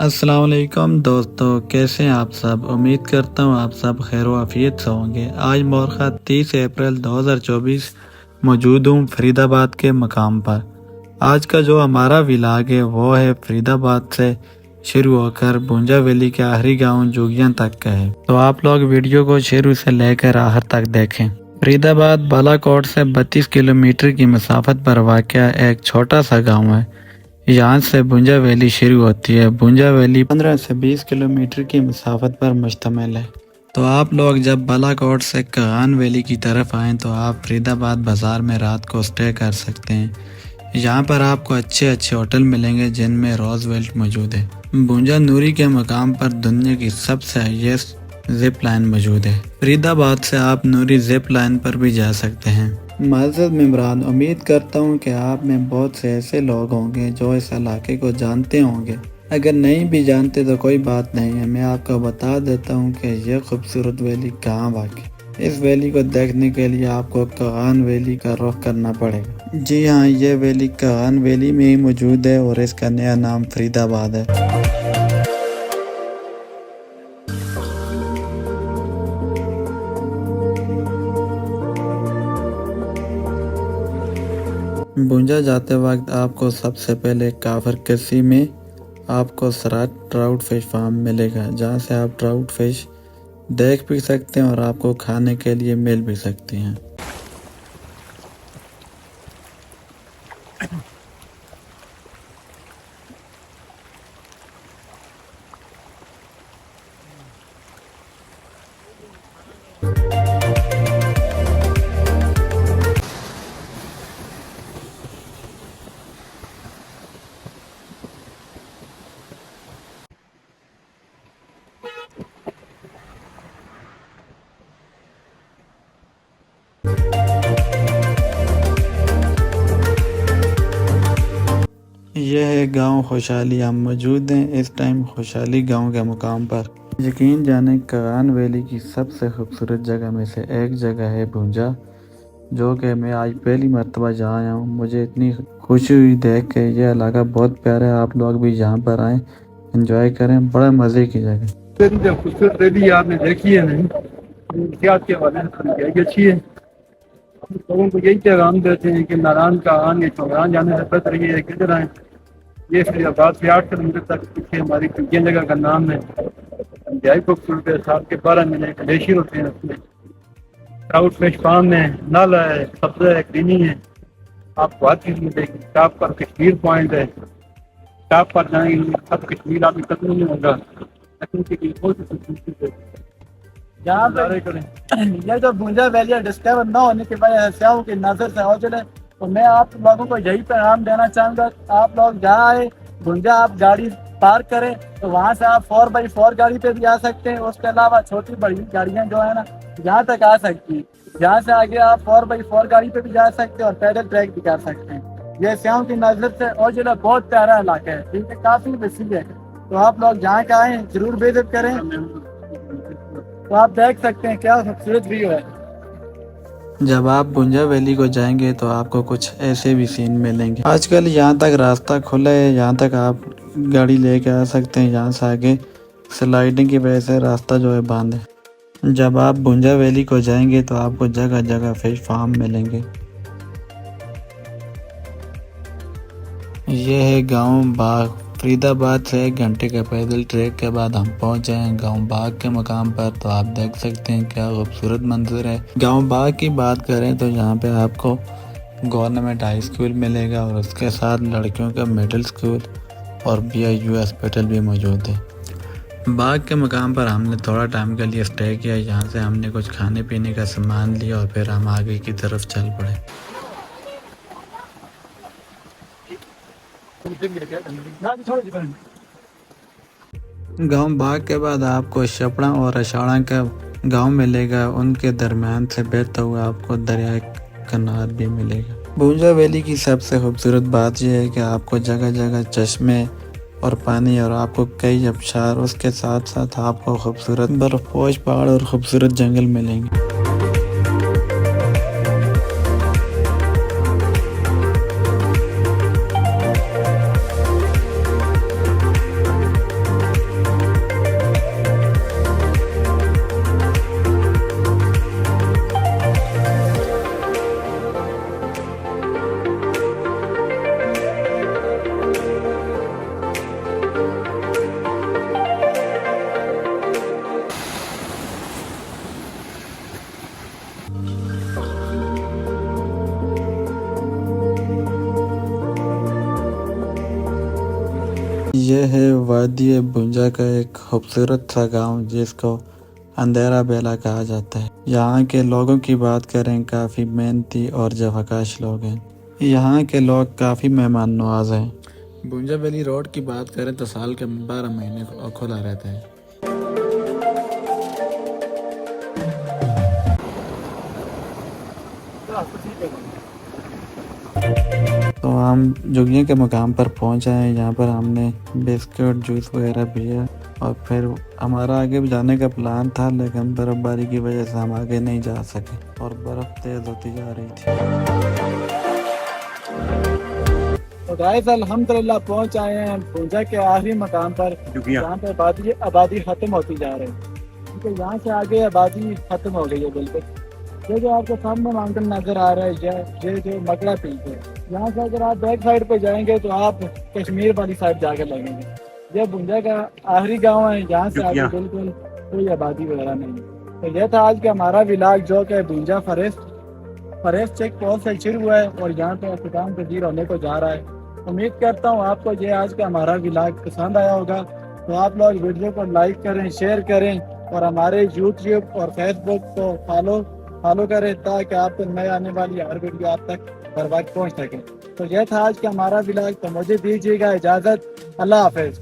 अस्सलाम वालेकुम दोस्तों, कैसे हैं आप सब। उम्मीद करता हूँ आप सब खैर वाफियत से होंगे। आज मोरखा 30 अप्रैल 2024 मौजूद हूँ फरीदाबाद के मकाम पर। आज का जो हमारा विलाग है वो है फरीदाबाद से शुरू होकर भुंजा वैली के आखिरी गांव जोगियां तक का है। तो आप लोग वीडियो को शुरू से लेकर आखिर तक देखें। फरीदाबाद बालाकोट से 32 किलोमीटर की मसाफत पर वाक़या एक छोटा सा गाँव है। यहाँ से भुंजा वैली शुरू होती है। भुंजा वैली 15 से 20 किलोमीटर की मसाफत पर मुश्तमिल है। तो आप लोग जब बालाकोट से कगान वैली की तरफ आएँ तो आप फरीदाबाद बाज़ार में रात को स्टे कर सकते हैं। यहाँ पर आपको अच्छे अच्छे होटल मिलेंगे जिनमें रोजवेल्ट मौजूद है। भुंजा नूरी के मकाम पर दुनिया की सबसे हाईएस्ट जिप लाइन मौजूद है। फरीदाबाद से आप नूरी जिप लाइन पर भी जा सकते हैं। मज़द मेम्बरान, उम्मीद करता हूँ कि आप में बहुत से ऐसे लोग होंगे जो इस इलाके को जानते होंगे। अगर नहीं भी जानते तो कोई बात नहीं है, मैं आपको बता देता हूँ कि यह खूबसूरत वैली कहाँ वाक़ई। इस वैली को देखने के लिए आपको कगान वैली का रुख करना पड़ेगा। जी हाँ, ये वैली कगान वैली में ही मौजूद है और इसका नया नाम फरीदाबाद है। भुंजा जाते वक्त आपको सबसे पहले काफर कसी में आपको सराट ट्राउट फिश फार्म मिलेगा, जहाँ से आप ट्राउट फिश देख भी सकते हैं और आपको खाने के लिए मिल भी सकती हैं। यह है गांव खुशहाली। हम मौजूद हैं इस टाइम खुशहाली गांव के मुकाम पर। यकीन जाने कगान वैली की सबसे खूबसूरत जगह में से एक जगह है भुंजा, जो कि मैं आज पहली मरतबा जहाँ आया हूँ। मुझे इतनी खुशी हुई देख के। यह इलाका बहुत प्यारा है, आप लोग भी यहाँ पर आएँ, एंजॉय करें, बड़ा मज़े की जगह। खूबसूरत वैली आपने देखी है नहीं, इतिहास के हवाले से अच्छी है। लोगों को यही पैगाम देते हैं कि नारायण का आन या चौरान जाने से बेहतर ये है किधर आए। ये फरीदाबाद से 8 किलोमीटर तक पीछे हमारी कुकिया जगह का नाम है। इंतहाई खूबसूरत है। साल के 12 महीने ग्लेशियर होते हैं उसमें। ट्राउट फिश फार्म है, नल है, सब्जा है, ग्रीनी है, आपको हर चीज़ मिलेगी। टॉप पर कश्मीर पॉइंट है, टॉप पर जाएंगे सब कश्मीर आपकी खत्म नहीं होगा। लेकिन की बहुत ही खूबसूरती है यहाँ पे। ये जो भुंजा वैली डिस्कवर न होने की वजह से स्याहों की नजर से ओझल है, तो मैं आप लोगों को यही पैगाम देना चाहूँगा। आप लोग जहाँ आए भुंजा, आप गाड़ी पार्क करें तो वहाँ से आप 4x4 गाड़ी पे भी आ सकते हैं। उसके अलावा छोटी बड़ी गाड़ियाँ जो है ना यहाँ तक आ सकती है। यहाँ से आगे आप 4x4 गाड़ी पे भी जा सकते हैं और पैदल ट्रैक भी कर सकते हैं। ये स्याहों की नजर से ओझल बहुत प्यारा इलाका है, ठीक है, काफी वसी है। तो आप लोग जहाँ का आए जरूर विजिट करें, तो आप देख सकते हैं क्या खूबसूरत व्यू है। जब आप भुंजा वैली को जाएंगे तो आपको कुछ ऐसे भी सीन मिलेंगे। आजकल यहाँ तक रास्ता खुला है, यहाँ तक आप गाड़ी लेके आ सकते हैं। यहाँ से आगे स्लाइडिंग की वजह से रास्ता जो है बंद है। जब आप भुंजा वैली को जाएंगे तो आपको जगह जगह फिश फार्म मिलेंगे। यह है गांव बाग। फरीदाबाद से 1 घंटे के पैदल ट्रैक के बाद हम पहुंचे हैं गांव बाग के मकाम पर। तो आप देख सकते हैं क्या खूबसूरत मंजर है। गांव बाग की बात करें तो यहाँ पे आपको गवर्नमेंट हाई स्कूल मिलेगा और उसके साथ लड़कियों का मिडिल स्कूल और BIU हॉस्पिटल भी मौजूद है। बाग के मकाम पर हमने थोड़ा टाइम के लिए स्टे किया। यहाँ से हमने कुछ खाने पीने का सामान लिया और फिर हम आगे की तरफ चल पड़े। गांव बाग के बाद आपको शपड़ा और अशाड़ा का गांव मिलेगा। उनके दरमियान से बहता हुआ आपको दरिया कनार भी मिलेगा। भुंजा वैली की सबसे खूबसूरत बात यह है कि आपको जगह जगह चश्मे और पानी और आपको कई आबशार, उसके साथ साथ आपको खूबसूरत बर्फपोश पहाड़ और खूबसूरत जंगल मिलेंगे। ये है वादी भुंजा का एक खूबसूरत सा गांव जिसको अंधेरा बेला कहा जाता है। यहाँ के लोगों की बात करें, काफ़ी मेहनती और जवाकाश लोग हैं। यहाँ के लोग काफ़ी मेहमान नवाज हैं। भुंजा वैली रोड की बात करें तो साल के 12 महीने खुला रहता है। तो हम जुगिया के मुकाम पर पहुंच आए हैं। यहाँ पर हमने बिस्कुट जूस वगैरह पिया और फिर हमारा आगे भी जाने का प्लान था, लेकिन बर्फबारी की वजह से हम आगे नहीं जा सके और बर्फ तेज होती जा रही थी। तो गाइस अल्हम्दुलिल्लाह पहुंच आए हैं भुंजा के आखिरी मकाम पर, जहाँ पे आबादी खत्म होती जा रही है, क्योंकि यहाँ से आगे आबादी खत्म हो गई है बिल्कुल। ये जो आपको सामने माउंटेन नजर आ रहा है, ये जो मकड़ा पीक है, यहाँ से अगर आप बैक साइड पे जाएंगे तो आप कश्मीर वाली साइड जाकर लगेंगे। ये भुंजा का आखिरी गांव है, यहाँ से आगे बिल्कुल कोई आबादी वगैरह नहीं है। तो यह था आज का हमारा विलाग, जो कि भुंजा फॉरेस्ट चेक पोस्ट से शुरू हुआ है और यहाँ पे अख्ताम पजीर होने को जा रहा है। उम्मीद करता हूँ आपको ये आज का हमारा विलाग पसंद आया होगा। तो आप लोग वीडियो को लाइक करें, शेयर करें और हमारे यूट्यूब और फेसबुक को फॉलो करें, ताकि आपको नए आने वाली हर वीडियो आप तक बर वक्त पहुँच सके। तो यह था आज का हमारा विलाग। तो मुझे दीजिएगा इजाज़त। अल्लाह हाफिज़।